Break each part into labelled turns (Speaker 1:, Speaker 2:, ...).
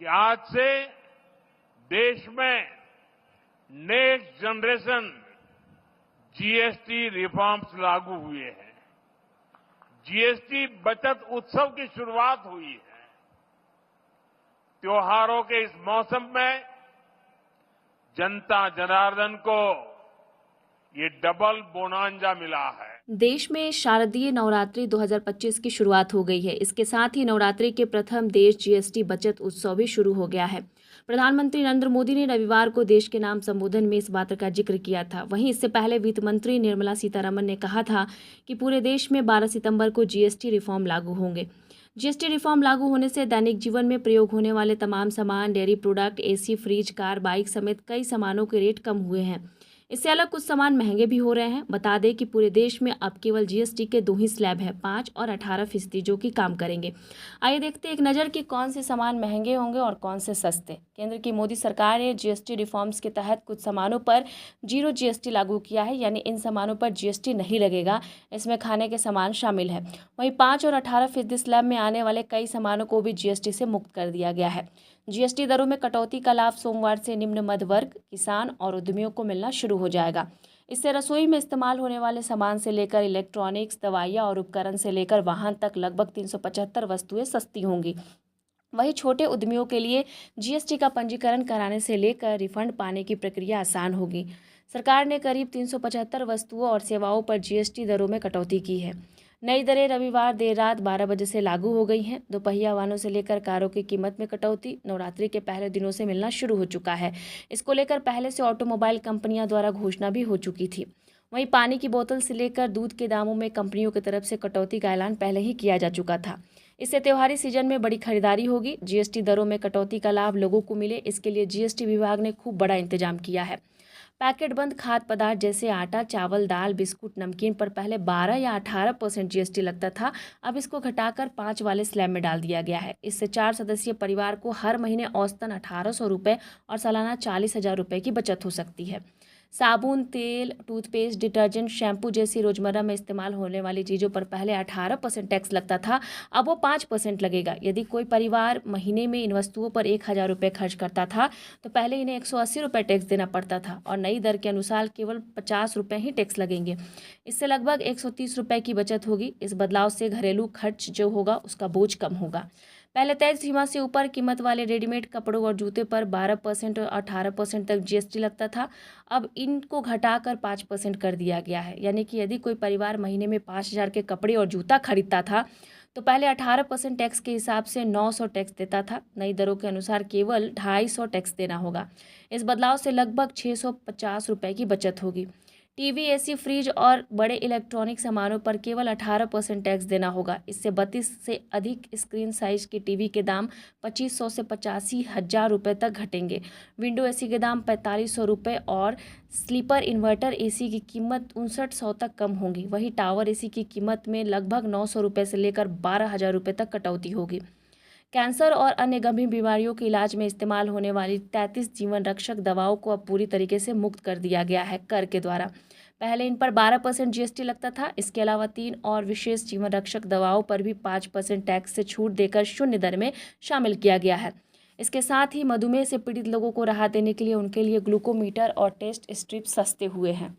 Speaker 1: कि आज से देश में नेक्स्ट जनरेशन जीएसटी रिफॉर्म्स लागू हुए हैं। जीएसटी बचत उत्सव की शुरुआत हुई है। त्योहारों के इस मौसम में जनता जनार्दन को ये डबल बोनांजा मिला है।
Speaker 2: देश में शारदीय नवरात्रि 2025 की शुरुआत हो गई है। इसके साथ ही नवरात्रि के प्रथम देश जीएसटी बचत उत्सव भी शुरू हो गया है। प्रधानमंत्री नरेंद्र मोदी ने रविवार को देश के नाम संबोधन में इस बात का जिक्र किया था। वहीं इससे पहले वित्त मंत्री निर्मला सीतारमण ने कहा था कि पूरे देश में 12 सितंबर को जीएसटी रिफॉर्म लागू होंगे। जीएसटी रिफॉर्म लागू होने से दैनिक जीवन में प्रयोग होने वाले तमाम सामान, dairy product, AC, fridge, car, bike समेत कई सामानों के रेट कम हुए हैं। इससे अलग कुछ सामान महंगे भी हो रहे हैं। बता दें कि पूरे देश में अब केवल जीएसटी के 2 ही स्लैब हैं, 5 और 18% जो कि काम करेंगे। आइए देखते एक नज़र कि कौन से सामान महंगे होंगे और कौन से सस्ते। केंद्र की मोदी सरकार ने जीएसटी रिफॉर्म्स के तहत कुछ सामानों पर 0 जीएसटी लागू किया है, यानी इन सामानों पर जीएसटी नहीं लगेगा। इसमें खाने के सामान शामिल है। वहीं 5 और 18% स्लैब में आने वाले कई सामानों को भी जीएसटी से मुक्त कर दिया गया है। जीएसटी दरों में कटौती का लाभ सोमवार से निम्न मध्य वर्ग, किसान और उद्यमियों को मिलना शुरू हो जाएगा। इससे रसोई में इस्तेमाल होने वाले सामान से लेकर इलेक्ट्रॉनिक्स, दवाइयाँ और उपकरण से लेकर वाहन तक लगभग 375 वस्तुएं सस्ती होंगी। वहीं छोटे उद्यमियों के लिए जीएसटी का पंजीकरण कराने से लेकर रिफंड पाने की प्रक्रिया आसान होगी। सरकार ने करीब 375 वस्तुओं और सेवाओं पर जीएसटी दरों में कटौती की है। नई दरें रविवार देर रात 12 बजे से लागू हो गई हैं। दोपहिया वाहनों से लेकर कारों की कीमत में कटौती नवरात्रि के पहले दिनों से मिलना शुरू हो चुका है। इसको लेकर पहले से ऑटोमोबाइल कंपनियां द्वारा घोषणा भी हो चुकी थी। वहीं पानी की बोतल से लेकर दूध के दामों में कंपनियों की तरफ से कटौती का ऐलान पहले ही किया जा चुका था। इससे त्योहारी सीजन में बड़ी खरीदारी होगी। जीएसटी दरों में कटौती का लाभ लोगों को मिले, इसके लिए जीएसटी विभाग ने खूब बड़ा इंतजाम किया है। पैकेट बंद खाद्य पदार्थ जैसे आटा, चावल, दाल, बिस्कुट, नमकीन पर पहले 12 या 18% जीएसटी लगता था। अब इसको घटाकर 5 वाले स्लैब में डाल दिया गया है। इससे 4 सदस्यीय परिवार को हर महीने औसतन 1800 रुपये और सालाना 40,000 रुपये की बचत हो सकती है। साबुन, तेल, टूथपेस्ट, डिटर्जेंट, शैम्पू जैसी रोजमर्रा में इस्तेमाल होने वाली चीज़ों पर पहले 18% टैक्स लगता था, अब वो 5% लगेगा। यदि कोई परिवार महीने में इन वस्तुओं पर 1,000 रुपये खर्च करता था तो पहले इन्हें 180 रुपये टैक्स देना पड़ता था और नई दर के अनुसार केवल 50 रुपये ही टैक्स लगेंगे। इससे लगभग 130 रुपये की बचत होगी। इस बदलाव से घरेलू खर्च जो होगा उसका बोझ कम होगा। पहले तय सीमा से ऊपर कीमत वाले रेडीमेड कपड़ों और जूते पर 12% और 18% तक जीएसटी लगता था। अब इनको घटाकर 5% कर दिया गया है। यानी कि यदि कोई परिवार महीने में 5,000 के कपड़े और जूता खरीदता था तो पहले 18% टैक्स के हिसाब से 900 टैक्स देता था। नई दरों के अनुसार केवल 250 टैक्स देना होगा। इस बदलाव से लगभग 650 रुपये की बचत होगी। टीवी, एसी, फ्रिज और बड़े इलेक्ट्रॉनिक सामानों पर केवल 18% टैक्स देना होगा। इससे 32 से अधिक स्क्रीन साइज के टीवी के दाम 2500 से 85,000 रुपये तक घटेंगे। विंडो एसी के दाम 4500 रुपये और स्लीपर इन्वर्टर एसी की कीमत 5900 तक कम होगी। वहीं टावर एसी की कीमत में लगभग 900 रुपये से लेकर 12,000 रुपये तक कटौती होगी। कैंसर और अन्य गंभीर बीमारियों के इलाज में इस्तेमाल होने वाली 33 जीवन रक्षक दवाओं को अब पूरी तरीके से मुक्त कर दिया गया है कर के द्वारा। पहले इन पर 12% जीएसटी लगता था। इसके अलावा 3 और विशेष जीवन रक्षक दवाओं पर भी 5% टैक्स से छूट देकर शून्य दर में शामिल किया गया है। इसके साथ ही मधुमेह से पीड़ित लोगों को राहत देने के लिए उनके लिए ग्लूकोमीटर और टेस्ट स्ट्रिप सस्ते हुए हैं।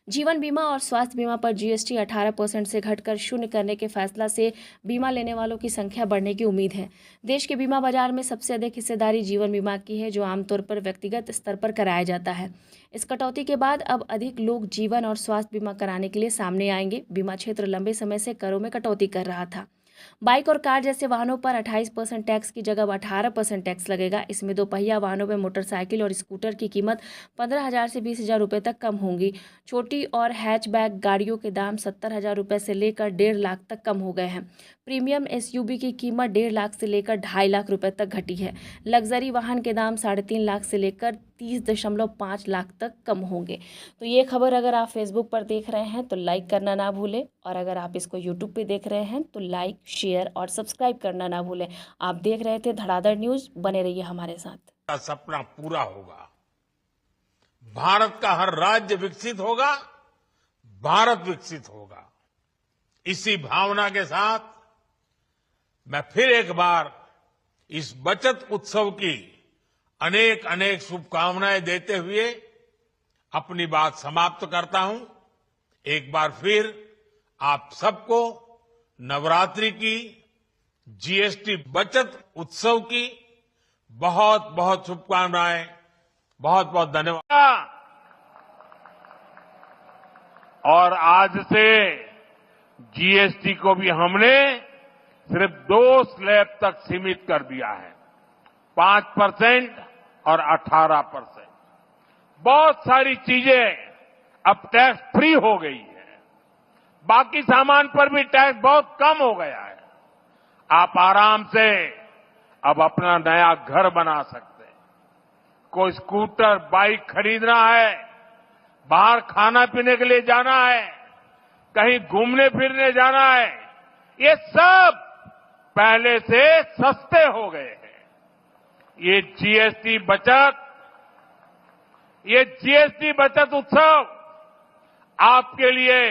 Speaker 2: जीवन बीमा और स्वास्थ्य बीमा पर जीएसटी 18% से घटकर 0 करने के फैसला से बीमा लेने वालों की संख्या बढ़ने की उम्मीद है। देश के बीमा बाजार में सबसे अधिक हिस्सेदारी जीवन बीमा की है, जो आमतौर पर व्यक्तिगत स्तर पर कराया जाता है। इस कटौती के बाद अब अधिक लोग जीवन और स्वास्थ्य बीमा कराने के लिए सामने आएंगे। बीमा क्षेत्र लंबे समय से करों में कटौती कर रहा था। बाइक और कार जैसे वाहनों पर 28% टैक्स की जगह 18% टैक्स लगेगा। इसमें दोपहिया वाहनों में मोटरसाइकिल और स्कूटर की कीमत 15,000 से 20,000 रुपये तक कम होंगी। छोटी और हैचबैक गाड़ियों के दाम 70,000 रुपये से लेकर 1.5 लाख तक कम हो गए हैं। प्रीमियम एसयूवी की कीमत 1.5 लाख से लेकर 2.5 लाख रुपये तक घटी है। लग्जरी वाहन के दाम 3.5 लाख से लेकर 30.5 लाख तक कम होंगे। तो ये खबर अगर आप फेसबुक पर देख रहे हैं तो लाइक करना ना भूलें, और अगर आप इसको यूट्यूब पे देख रहे हैं तो लाइक, शेयर और सब्सक्राइब करना ना भूलें। आप देख रहे थे धड़ाधड़ न्यूज़, बने रहिए हमारे साथ।
Speaker 1: सपना पूरा होगा, भारत का हर राज्य विकसित होगा, भारत विकसित होगा। इसी भावना के साथ मैं फिर एक बार इस बचत उत्सव की अनेक अनेक शुभकामनाएं देते हुए अपनी बात समाप्त करता हूं। एक बार फिर आप सबको नवरात्रि की, जीएसटी बचत उत्सव की बहुत बहुत शुभकामनाएं। बहुत बहुत धन्यवाद।
Speaker 3: और आज से जीएसटी को भी हमने सिर्फ 2 स्लैब तक सीमित कर दिया है, 5% और 18%। बहुत सारी चीजें अब टैक्स फ्री हो गई है। बाकी सामान पर भी टैक्स बहुत कम हो गया है। आप आराम से अब अपना नया घर बना सकते हैं। कोई स्कूटर, बाइक खरीदना है, बाहर खाना पीने के लिए जाना है, कहीं घूमने फिरने जाना है, ये सब पहले से सस्ते हो गए हैं। ये जीएसटी बचत उत्सव आपके लिए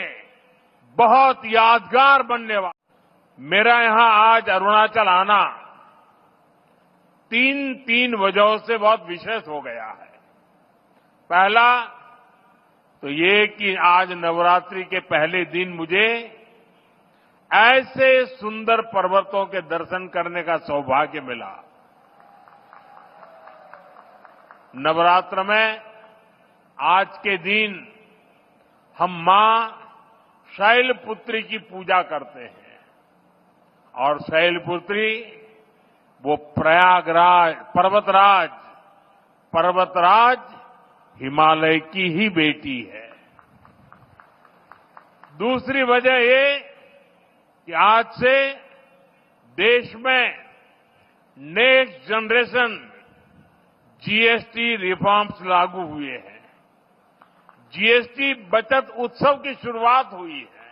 Speaker 3: बहुत यादगार बनने वाला। मेरा यहां आज अरुणाचल आना तीन वजहों से बहुत विशेष हो गया है। पहला तो ये कि आज नवरात्रि के पहले दिन मुझे ऐसे सुंदर पर्वतों के दर्शन करने का सौभाग्य मिला। नवरात्र में आज के दिन हम मां शैलपुत्री की पूजा करते हैं और शैलपुत्री वो प्रयागराज पर्वतराज हिमालय की ही बेटी है। दूसरी वजह ये कि आज से देश में नेक्स्ट जनरेशन जीएसटी रिफॉर्म्स लागू हुए हैं। जीएसटी बचत उत्सव की शुरुआत हुई है।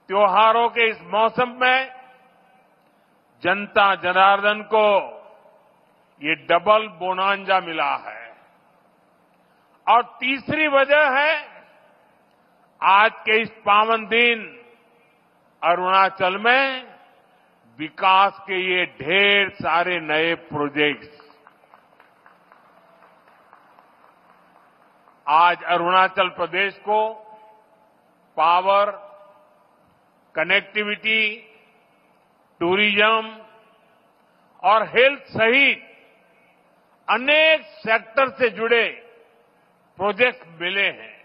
Speaker 3: त्योहारों के इस मौसम में जनता जनार्दन को ये डबल बोनांजा मिला है। और तीसरी वजह है आज के इस पावन दिन अरुणाचल में विकास के ये ढेर सारे नए प्रोजेक्ट्स। आज अरुणाचल प्रदेश को पावर, कनेक्टिविटी, टूरिज्म और हेल्थ सहित अनेक सेक्टर से जुड़े प्रोजेक्ट मिले हैं।